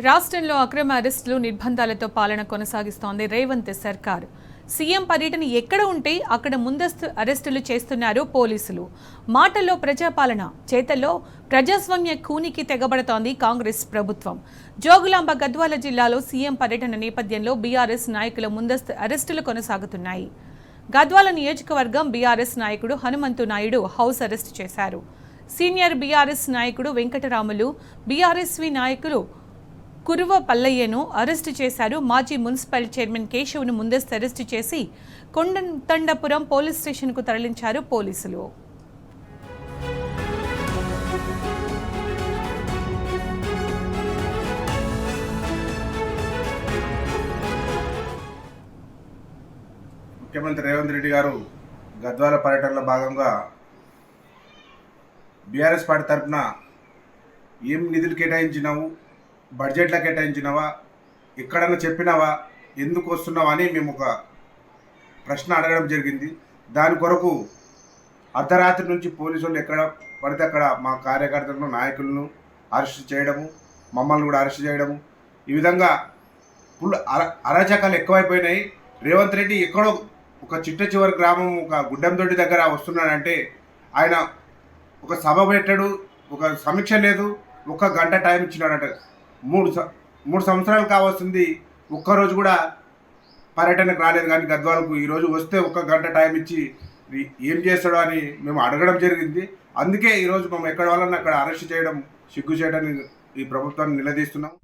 రాష్ట్రంలో అక్రమ అరెస్టులు నిర్బంధాలతో పాలన కొనసాగిస్తోంది రేవంత్ సర్కార్. సీఎం పర్యటన ఎక్కడ ఉంటే అక్కడ ముందస్తు అరెస్టులు చేస్తున్నారు పోలీసులు. మాటల్లో ప్రజాపాలన, చేతల్లో ప్రజాస్వామ్య కూనికి తెగబడుతోంది కాంగ్రెస్ ప్రభుత్వం. జోగులాంబ గద్వాల జిల్లాలో సీఎం పర్యటన నేపథ్యంలో బీఆర్ఎస్ నాయకుల ముందస్తు అరెస్టులు కొనసాగుతున్నాయి. గద్వాల నియోజకవర్గం బీఆర్ఎస్ నాయకుడు హనుమంతు నాయుడు హౌస్ అరెస్ట్ చేశారు. సీనియర్ బీఆర్ఎస్ నాయకుడు వెంకటరాములు, బీఆర్ఎస్వి నాయకులు కురువ పల్లయ్యను అరెస్టు చేశారు. మాజీ మున్సిపల్ చైర్మన్ కేశవ్ను ముందస్తు అరెస్టు చేసి కొండంతండపురం పోలీస్ స్టేషన్కు తరలించారు పోలీసులు. ముఖ్యమంత్రి రేవంత్ రెడ్డి గారు గద్వాల పర్యటనలో భాగంగా బీఆర్ఎస్ పార్టీ తరఫున ఏం నిధులు కేటాయించినావు, బడ్జెట్లో కేటాయించినావా, ఎక్కడన్నా చెప్పినావా, ఎందుకు వస్తున్నావా అని మేము ఒక ప్రశ్న అడగడం జరిగింది. దాని కొరకు అర్ధరాత్రి నుంచి పోలీసు వాళ్ళు ఎక్కడ పడితే అక్కడ మా కార్యకర్తలను, నాయకులను అరెస్ట్ చేయడము, మమ్మల్ని కూడా అరెస్ట్ చేయడము, ఈ విధంగా ఫుల్ అరాచకాలు ఎక్కువైపోయినాయి. రేవంత్ రెడ్డి ఎక్కడో ఒక చిట్ట చివరి గ్రామం ఒక గుడ్డందొడ్డి దగ్గర వస్తున్నాడంటే ఆయన ఒక సభ పెట్టాడు, ఒక సమీక్ష లేదు, ఒక గంట టైం ఇచ్చినాడంట. మూడు సంవత్సరాలు కావస్తుంది, ఒక్కరోజు కూడా పర్యటనకు రాలేదు. కానీ గద్వాలకు ఈరోజు వస్తే ఒక గంట టైం ఇచ్చి ఏం చేస్తాడో అని మేము అడగడం జరిగింది. అందుకే ఈరోజు మేము ఎక్కడ వాళ్ళని అక్కడ అరెస్ట్ చేయడం సిగ్గు చేయడాన్ని ఈ ప్రభుత్వాన్ని నిలదీస్తున్నాం.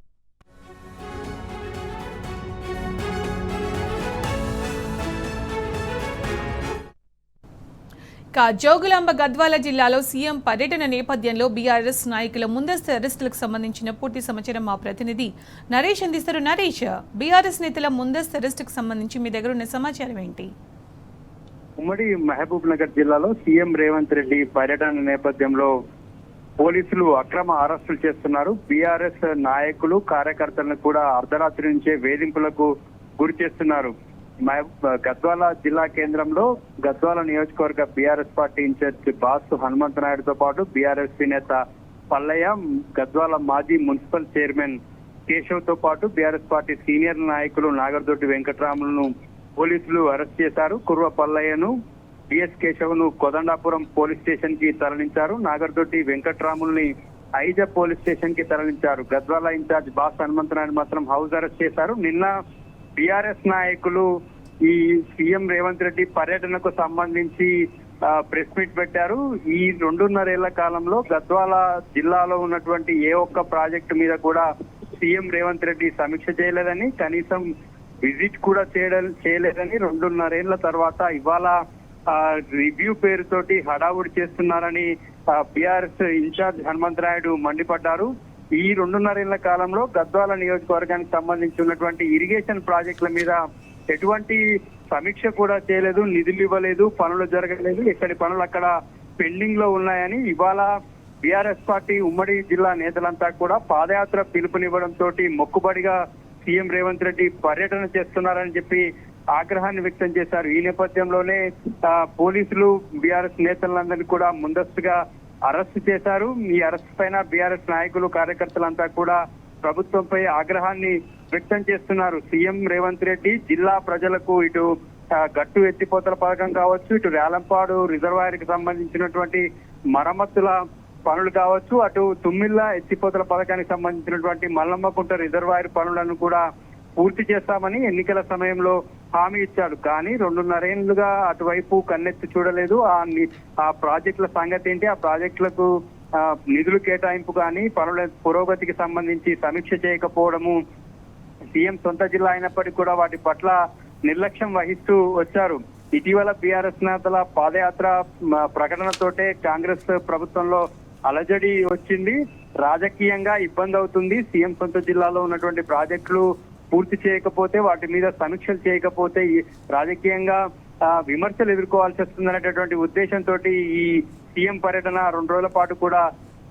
జోగులాంబ గద్వాల జిల్లాలో సీఎం పర్యటన నేపథ్యంలో బీఆర్ఎస్ నాయకుల ముందస్తు అరెస్టులకు సంబంధించిన పూర్తి సమాచారం మా ప్రతినిధి నరేష్ అందిస్తారు. నరేష్, బీఆర్ఎస్ నేతల ముందస్తు అరెస్టుకు సంబంధించి మీ దగ్గర ఉన్న సమాచారం ఏంటి? ఉమ్మడి మహబూబ్ నగర్ జిల్లాలో సీఎం రేవంత్ రెడ్డి పర్యటన నేపథ్యంలో పోలీసులు అక్రమ అరెస్టులు చేస్తున్నారు. బీఆర్ఎస్ నాయకులు, కార్యకర్తలను కూడా అర్ధరాత్రి నుంచే వేధింపులకు గురి చేస్తున్నారు. గద్వాల జిల్లా కేంద్రంలో గద్వాల నియోజకవర్గ BRS party in-charge Basu Hanumanthu నాయుడుతో పాటు బీఆర్ఎస్ నేత పల్లయ్య, గద్వాల మాజీ మున్సిపల్ చైర్మన్ కేశవ్ తో పాటు బీఆర్ఎస్ పార్టీ సీనియర్ నాయకులు నాగర్దొడ్డి వెంకటరాములను పోలీసులు అరెస్ట్ చేశారు. కుర్వ పల్లయ్యను, బిఎస్ కేశవ్ను కొదండాపురం పోలీస్ స్టేషన్ కి తరలించారు. నాగర్దొడ్డి వెంకటరాముల్ని ఐజ పోలీస్ స్టేషన్ కి తరలించారు. గద్వాల ఇన్ఛార్జ్ బాసు హనుమంతు నాయుడు మాత్రం హౌస్ అరెస్ట్ చేశారు. నిన్న బీఆర్ఎస్ నాయకులు ఈ సీఎం రేవంత్ రెడ్డి పర్యటనకు సంబంధించి ప్రెస్ మీట్ పెట్టారు. ఈ 2.5 కాలంలో గద్వాల జిల్లాలో ఉన్నటువంటి ఏ ఒక్క ప్రాజెక్టు మీద కూడా సీఎం రేవంత్ రెడ్డి సమీక్ష చేయలేదని, కనీసం విజిట్ కూడా చేయలేదని, 2.5 తర్వాత ఇవాళ రివ్యూ పేరుతోటి హడావుడి చేస్తున్నారని బీఆర్ఎస్ ఇన్ఛార్జ్ హనుమంత్ నాయుడు మండిపడ్డారు. ఈ 2.5 కాలంలో గద్వాల నియోజకవర్గానికి సంబంధించి ఉన్నటువంటి ఇరిగేషన్ ప్రాజెక్టుల మీద ఎటువంటి సమీక్ష కూడా చేయలేదు, నిధులు ఇవ్వలేదు, పనులు జరగలేదు, ఎక్కడి పనులు అక్కడ పెండింగ్ లో ఉన్నాయని ఇవాళ బీఆర్ఎస్ పార్టీ ఉమ్మడి జిల్లా నేతలంతా కూడా పాదయాత్ర పిలుపునివ్వడంతో మొక్కుబడిగా సీఎం రేవంత్ రెడ్డి పర్యటన చేస్తున్నారని చెప్పి ఆగ్రహాన్ని వ్యక్తం చేశారు. ఈ నేపథ్యంలోనే పోలీసులు బీఆర్ఎస్ నేతలందరినీ కూడా ముందస్తుగా అరెస్ట్ చేశారు. ఈ అరెస్ట్ పైన బీఆర్ఎస్ నాయకులు, కార్యకర్తలంతా కూడా ప్రభుత్వంపై ఆగ్రహాన్ని వ్యక్తం చేస్తున్నారు. సీఎం రేవంత్ రెడ్డి జిల్లా ప్రజలకు ఇటు గట్టు ఎత్తిపోతల పథకం కావచ్చు, ఇటు రేలంపాడు రిజర్వాయర్ కి సంబంధించినటువంటి మరమ్మతుల పనులు కావచ్చు, అటు తుమ్మిళ్ళ ఎత్తిపోతల పథకానికి సంబంధించినటువంటి మల్లమ్మకుంట రిజర్వాయర్ పనులను కూడా పూర్తి చేస్తామని ఎన్నికల సమయంలో హామీ ఇచ్చాడు. కానీ 2.5 అటువైపు కన్నెత్తి చూడలేదు. ఆ ప్రాజెక్టుల సంగతి ఏంటి, ఆ ప్రాజెక్టులకు నిధులు కేటాయింపు కానీ పనుల పురోగతికి సంబంధించి సమీక్ష చేయకపోవడము, సీఎం సొంత జిల్లా అయినప్పటికీ కూడా వాటి పట్ల నిర్లక్ష్యం వహిస్తూ వచ్చారు. ఇటీవల బీఆర్ఎస్ నేతల పాదయాత్ర ప్రకటనతోటే కాంగ్రెస్ ప్రభుత్వంలో అలజడి వచ్చింది. రాజకీయంగా ఇబ్బంది అవుతుంది. సీఎం సొంత జిల్లాలో ఉన్నటువంటి ప్రాజెక్టులు పూర్తి చేయకపోతే, వాటి మీద సమీక్షలు చేయకపోతే రాజకీయంగా విమర్శలు ఎదుర్కోవాల్సి వస్తుందనేటటువంటి ఉద్దేశంతో ఈ సీఎం పర్యటన 2 రోజుల పాటు కూడా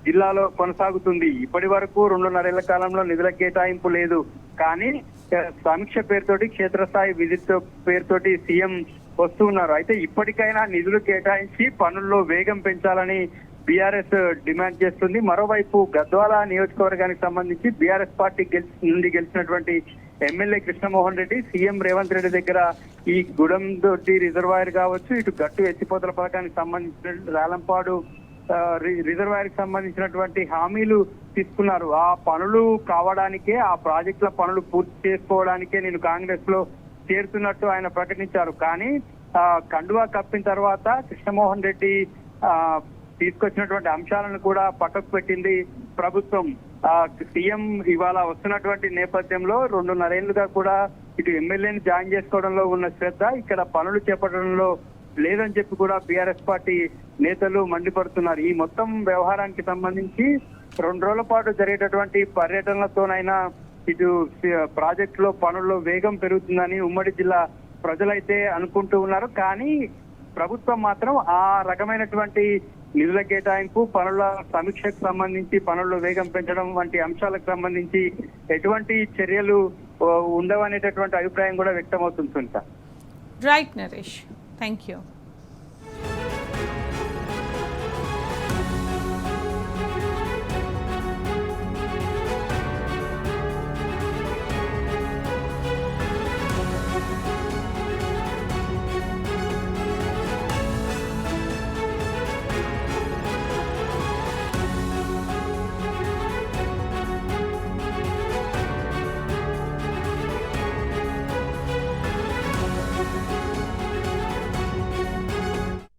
జిల్లాలో కొనసాగుతుంది. ఇప్పటి వరకు 2.5 కాలంలో నిధుల కేటాయింపు లేదు. కానీ సమీక్ష పేరుతోటి, క్షేత్రస్థాయి విజిట్ పేరుతోటి సీఎం వస్తూ ఉన్నారు. అయితే ఇప్పటికైనా నిధులు కేటాయించి పనుల్లో వేగం పెంచాలని బీఆర్ఎస్ డిమాండ్ చేస్తుంది. మరోవైపు గద్వాల నియోజకవర్గానికి సంబంధించి బీఆర్ఎస్ పార్టీ నుండి గెలిచినటువంటి ఎమ్మెల్యే కృష్ణమోహన్ రెడ్డి సీఎం రేవంత్ రెడ్డి దగ్గర ఈ గుడందొడ్డి రిజర్వాయర్ కావచ్చు, ఇటు గట్టు ఎత్తిపోతల పథకానికి సంబంధించిన రాలంపాడు రిజర్వాయర్ కి సంబంధించినటువంటి హామీలు తీసుకున్నారు. ఆ పనులు కావడానికే, ఆ ప్రాజెక్టుల పనులు పూర్తి చేసుకోవడానికే నేను కాంగ్రెస్ లో చేరుతున్నట్టు ఆయన ప్రకటించారు. కానీ కండువా కప్పిన తర్వాత కృష్ణమోహన్ రెడ్డి తీసుకొచ్చినటువంటి అంశాలను కూడా పక్కకు పెట్టింది ప్రభుత్వం. సీఎం ఇవాళ వస్తున్నటువంటి నేపథ్యంలో 2.5 ఏళ్లుగా కూడా ఇటు ఎమ్మెల్యేని జాయిన్ చేసుకోవడంలో ఉన్న శ్రద్ధ ఇక్కడ పనులు చేపట్టడంలో లేదని చెప్పి కూడా బీఆర్ఎస్ పార్టీ నేతలు మండిపడుతున్నారు. ఈ మొత్తం వ్యవహారానికి సంబంధించి 2 రోజుల పాటు జరిగేటటువంటి పర్యటనలతోనైనా ఇటు ప్రాజెక్టులో పనుల్లో వేగం పెరుగుతుందని ఉమ్మడి జిల్లా ప్రజలైతే అనుకుంటూ ఉన్నారు. కానీ ప్రభుత్వం మాత్రం ఆ రకమైనటువంటి నిధుల కేటాయింపు, పనుల సమీక్షకు సంబంధించి, పనుల్లో వేగం పెంచడం వంటి అంశాలకు సంబంధించి ఎటువంటి చర్యలు ఉండవనేటటువంటి అభిప్రాయం కూడా వ్యక్తమవుతుంది. Right Naresh, thank you.